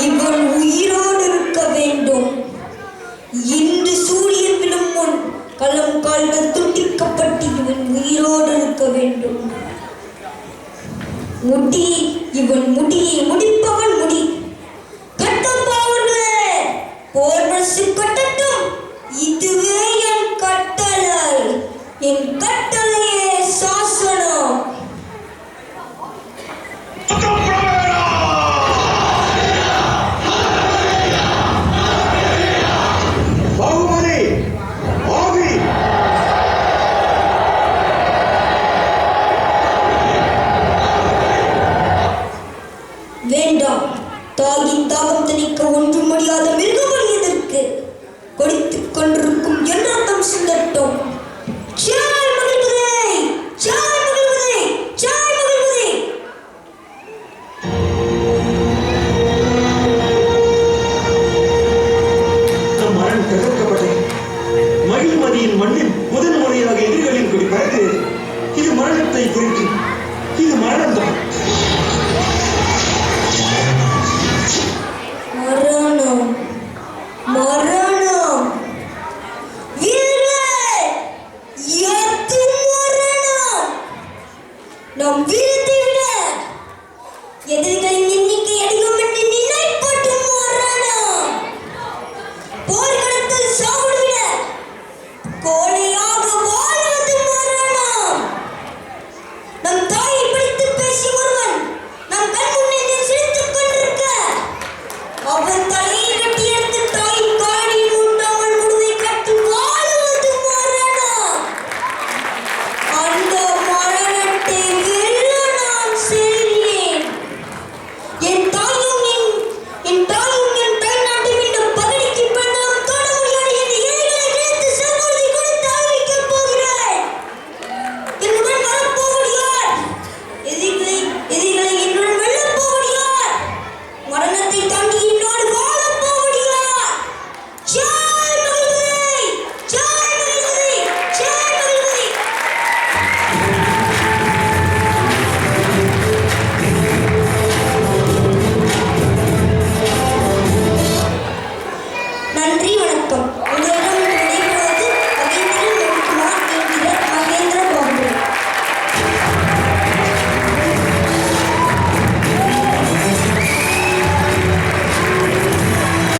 இவன் உயிரோடு இருக்க வேண்டும். இன்று சூரியன் விழும் முன் களம் கால்கள் துண்டிக்கப்பட்டு இவன் உயிரோடு இருக்க வேண்டும். முடி, இவன் முடியை முடிப்பவன் முடி. கட்டப்பாவர்களே, போர் பஸ் கட்டட்டும். இதுவே என் கட்டளை. என் கட்டளையே சாசனம். வேண்டாம். தாகின் தாகம் தணிக்க ஒன்றும் முடியாத மிருகபலி எதற்கு? கொடித்துக் கொண்டிருக்கும் எண்ணாட்டம் சிந்தட்டும். ஜெய் மகிழ்வதே, ஜெய் மகிழ்வதே, ஜெய் மகிழ்வதே. நம் மரணம் தகர்க்கப்பட்டது. மகிழ்மதியின் மண்ணில் முதன் முறையாக எதிர்களின் கொடி பறக்கிறது. இது மரணத்தை குறிக்கும். இது மரணம்தான்.